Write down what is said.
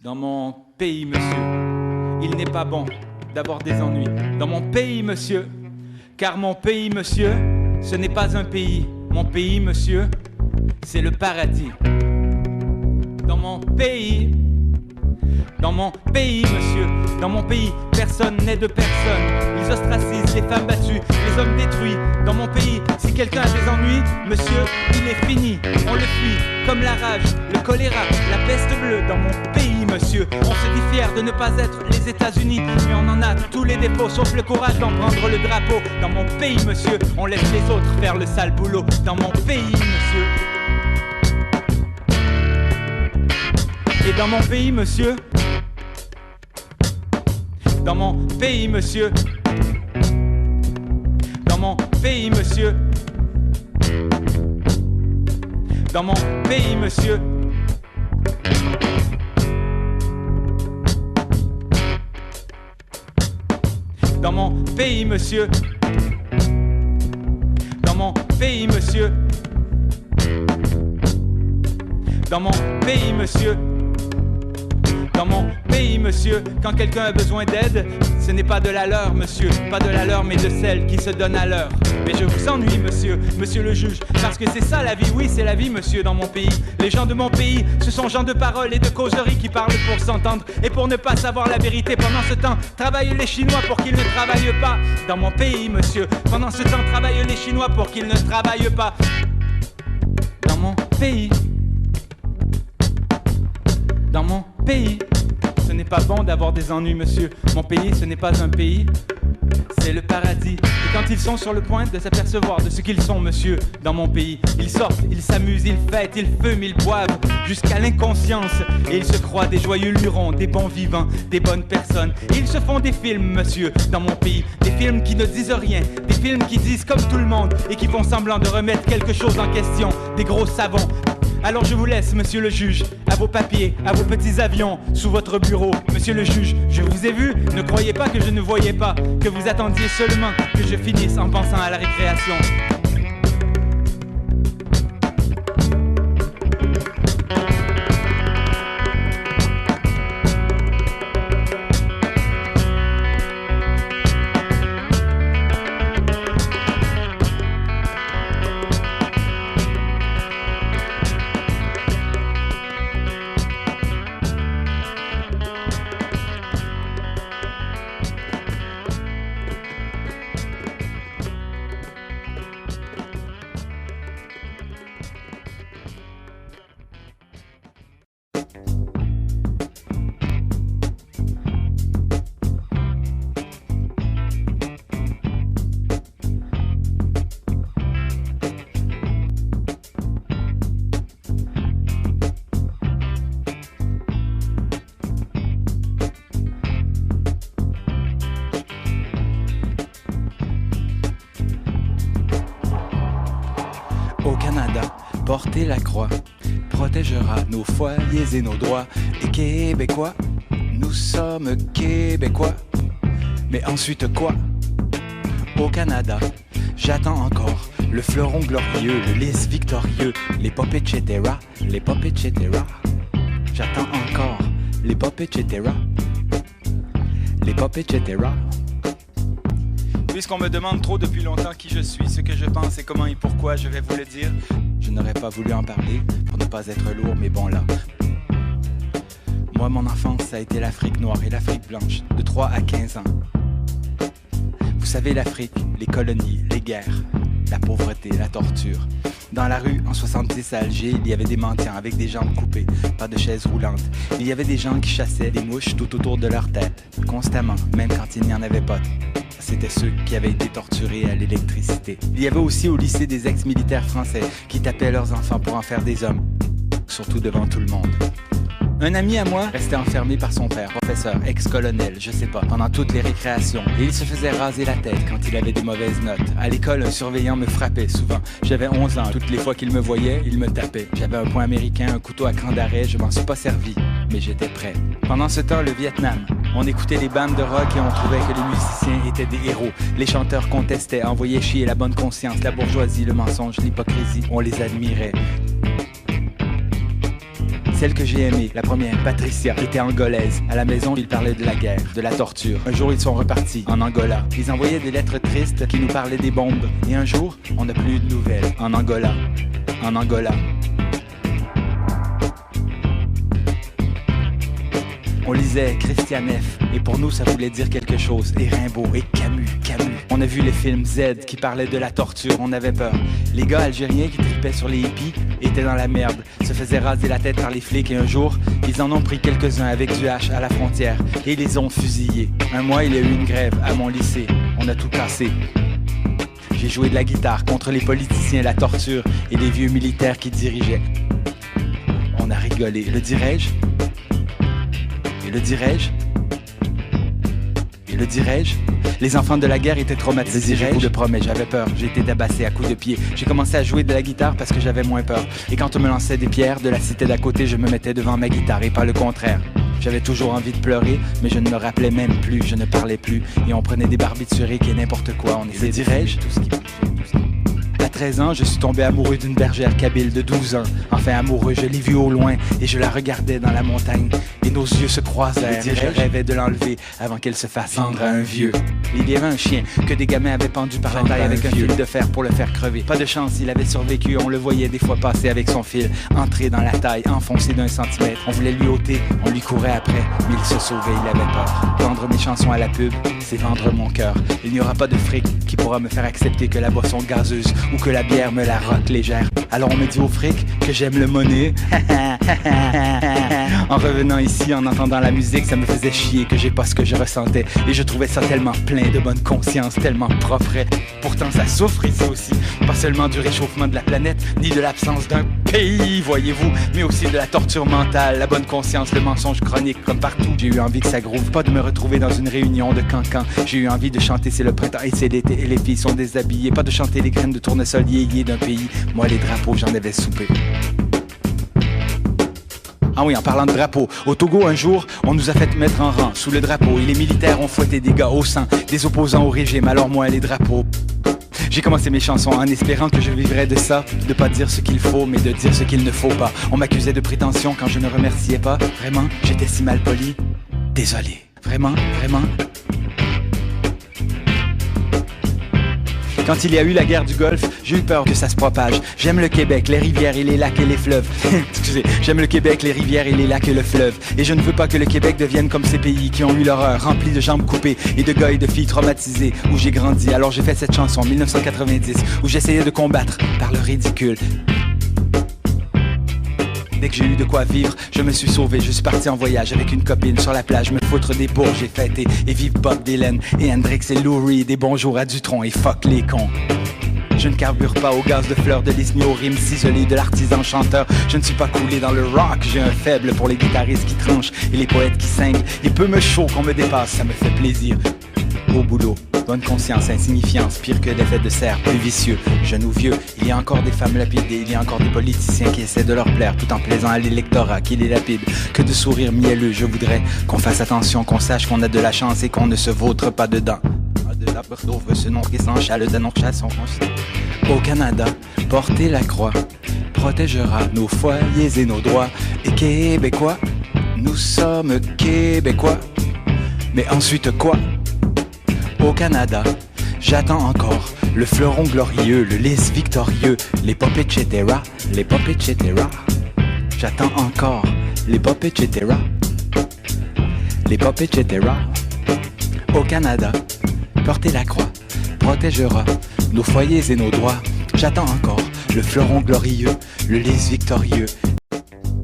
Dans mon pays, monsieur, il n'est pas bon d'avoir des ennuis. Dans mon pays, monsieur, car mon pays, monsieur, ce n'est pas un pays. Mon pays, monsieur, c'est le paradis. Dans mon pays, monsieur, dans mon pays, personne n'est de personne. Ils ostracisent les femmes battues, les hommes détruits. Dans mon pays, si quelqu'un a des ennuis, monsieur, il est fini. On le fuit, comme la rage, le choléra, la peste bleue. Dans mon pays, monsieur, on se dit fier de ne pas être les États-Unis, mais on en a tous les défauts, sauf le courage d'en prendre le drapeau. Dans mon pays, monsieur, on laisse les autres faire le sale boulot. Dans mon pays, monsieur. Et dans mon pays, monsieur. Dans mon pays, monsieur. Dans mon pays, monsieur. Dans mon pays, monsieur. Dans mon pays, monsieur. Dans mon pays, monsieur. Dans mon pays, monsieur. Dans mon pays, monsieur, quand quelqu'un a besoin d'aide, ce n'est pas de la leur, monsieur, pas de la leur, mais de celle qui se donne à l'heure. Mais je vous ennuie, monsieur, monsieur le juge, parce que c'est ça la vie, oui, c'est la vie, monsieur, dans mon pays. Les gens de mon pays, ce sont gens de parole et de causerie qui parlent pour s'entendre et pour ne pas savoir la vérité. Pendant ce temps, travaillent les Chinois pour qu'ils ne travaillent pas. Dans mon pays, monsieur, pendant ce temps, travaillent les Chinois pour qu'ils ne travaillent pas. Dans mon pays. Dans mon pays, ce n'est pas bon d'avoir des ennuis, monsieur. Mon pays, ce n'est pas un pays, c'est le paradis. Et quand ils sont sur le point de s'apercevoir de ce qu'ils sont, monsieur, dans mon pays, ils sortent, ils s'amusent, ils fêtent, ils fument, ils boivent, jusqu'à l'inconscience. Et ils se croient des joyeux lurons, des bons vivants, des bonnes personnes. Et ils se font des films, monsieur, dans mon pays. Des films qui ne disent rien, des films qui disent comme tout le monde et qui font semblant de remettre quelque chose en question. Des gros savants. Alors je vous laisse, monsieur le juge, à vos papiers, à vos petits avions, sous votre bureau. Monsieur le juge, je vous ai vu, ne croyez pas que je ne voyais pas, que vous attendiez seulement que je finisse en pensant à la récréation. Porter la croix protégera nos foyers et nos droits. Et Québécois, nous sommes Québécois. Mais ensuite quoi? Au Canada, j'attends encore le fleuron glorieux, le lys victorieux, les pop etc. Les pop etc. J'attends encore les pop etc. Les pop etc. Puisqu'on me demande trop depuis longtemps qui je suis, ce que je pense et comment et pourquoi, je vais vous le dire. Je n'aurais pas voulu en parler pour ne pas être lourd, mais bon là. Moi, mon enfance, ça a été l'Afrique noire et l'Afrique blanche, de 3 à 15 ans. Vous savez, l'Afrique, les colonies, les guerres, la pauvreté, la torture. Dans la rue, en 70 à Alger, il y avait des mendiants avec des jambes coupées, pas de chaises roulantes. Il y avait des gens qui chassaient des mouches tout autour de leur tête, constamment, même quand il n'y en avait pas. C'était ceux qui avaient été torturés à l'électricité. Il y avait aussi au lycée des ex-militaires français qui tapaient leurs enfants pour en faire des hommes, surtout devant tout le monde. Un ami à moi restait enfermé par son père, professeur, ex-colonel, je sais pas, pendant toutes les récréations. Et il se faisait raser la tête quand il avait des mauvaises notes. À l'école, un surveillant me frappait souvent. J'avais 11 ans. Toutes les fois qu'il me voyait, il me tapait. J'avais un poing américain, un couteau à cran d'arrêt, je m'en suis pas servi, mais j'étais prêt. Pendant ce temps, le Vietnam. On écoutait les bandes de rock et on trouvait que les musiciens étaient des héros. Les chanteurs contestaient, envoyaient chier la bonne conscience, la bourgeoisie, le mensonge, l'hypocrisie. On les admirait. Celle que j'ai aimée, la première, Patricia, était angolaise. À la maison, ils parlaient de la guerre, de la torture. Un jour, ils sont repartis en Angola. Ils envoyaient des lettres tristes qui nous parlaient des bombes. Et un jour, on n'a plus eu de nouvelles. En Angola. En Angola. On lisait Christian F. Et pour nous, ça voulait dire quelque chose. Et Rimbaud, et Camus. On a vu les films Z qui parlaient de la torture, on avait peur. Les gars algériens qui tripaient sur les hippies étaient dans la merde, se faisaient raser la tête par les flics et un jour, ils en ont pris quelques-uns avec du hache à la frontière et ils les ont fusillés. Un mois, il y a eu une grève à mon lycée, on a tout cassé. J'ai joué de la guitare contre les politiciens, la torture et les vieux militaires qui dirigeaient. On a rigolé, le dirais-je? Et le dirais-je? Et le dirais-je? Les enfants de la guerre étaient traumatisés, j'ai de promets, j'avais peur, j'ai été tabassé à coups de pied. J'ai commencé à jouer de la guitare parce que j'avais moins peur. Et quand on me lançait des pierres de la cité d'à côté, je me mettais devant ma guitare et pas le contraire. J'avais toujours envie de pleurer, mais je ne me rappelais même plus, je ne parlais plus. Et on prenait des barbituriques et n'importe quoi, on essayait, dirais-je, tout ce qui bougeait, tout ce qui... À 13 ans, je suis tombé amoureux d'une bergère kabyle de 12 ans. Enfin amoureux, je l'ai vue au loin et je la regardais dans la montagne. Et nos yeux se croisèrent et je rêvais de l'enlever avant qu'elle se fasse vendre à un vieux. Il y avait un chien que des gamins avaient pendu par la taille avec un fil de fer pour le faire crever. Pas de chance, il avait survécu, on le voyait des fois passer avec son fil, entrer dans la taille, enfoncé d'1 centimètre. On voulait lui ôter, on lui courait après, mais il se sauvait, il avait peur. Vendre mes chansons à la pub, c'est vendre mon cœur. Il n'y aura pas de fric qui pourra me faire accepter que la boisson gazeuse ou que la bière me la roque légère. Alors on me dit au fric que j'aime le monnaie. En revenant ici, en entendant la musique, ça me faisait chier que j'ai pas ce que je ressentais. Et je trouvais ça tellement plein de bonne conscience, tellement propre. Pourtant ça souffre ici aussi, pas seulement du réchauffement de la planète, ni de l'absence d'un pays, voyez-vous, mais aussi de la torture mentale, la bonne conscience, le mensonge chronique, comme partout. J'ai eu envie que ça groove, pas de me retrouver dans une réunion de cancan. J'ai eu envie de chanter c'est le printemps et c'est l'été et les filles sont déshabillées, pas de chanter les graines de tournesol yéyé d'un pays. Moi les drapeaux, j'en avais soupé. Ah oui, en parlant de drapeau, au Togo un jour, on nous a fait mettre en rang sous le drapeau et les militaires ont fouetté des gars au sang, des opposants au régime, alors moi les drapeaux. J'ai commencé mes chansons en espérant que je vivrais de ça, de pas dire ce qu'il faut mais de dire ce qu'il ne faut pas. On m'accusait de prétention quand je ne remerciais pas, vraiment, j'étais si mal poli. Désolé, vraiment. Quand il y a eu la guerre du Golfe, j'ai eu peur que ça se propage. J'aime le Québec, les rivières et les lacs et les fleuves. Excusez, j'aime le Québec, les rivières et les lacs et le fleuve. Et je ne veux pas que le Québec devienne comme ces pays qui ont eu l'horreur, remplis de jambes coupées et de gars et de filles traumatisés, où j'ai grandi. Alors j'ai fait cette chanson, 1990, où j'essayais de combattre par le ridicule. Dès que j'ai eu de quoi vivre, je me suis sauvé, je suis parti en voyage avec une copine sur la plage, me foutre des bourges, j'ai fêté, et vive Bob Dylan, et Hendrix et Lou Reed, et bonjour à Dutronc, et fuck les cons. Je ne carbure pas au gaz de fleurs de lys ni aux rimes ciselées de l'artisan chanteur. Je ne suis pas coulé dans le rock, j'ai un faible pour les guitaristes qui tranchent et les poètes qui cinglent. Il peut me chaud qu'on me dépasse, ça me fait plaisir. Au boulot, bonne conscience, insignifiance, pire que l'effet de serre, plus vicieux, jeune ou vieux. Il y a encore des femmes lapidées, il y a encore des politiciens qui essaient de leur plaire tout en plaisant à l'électorat qui les lapide. Que de sourires mielleux, je voudrais qu'on fasse attention, qu'on sache qu'on a de la chance et qu'on ne se vautre pas dedans. Au Canada, porter la croix protégera nos foyers et nos droits. Et Québécois, nous sommes Québécois. Mais ensuite quoi? Au Canada, j'attends encore le fleuron glorieux, le lys victorieux, les pop etc. Les pop etc. J'attends encore les pop etc. Les pop etc. Au Canada, porter la croix protégera nos foyers et nos droits. J'attends encore le fleuron glorieux, le lys victorieux,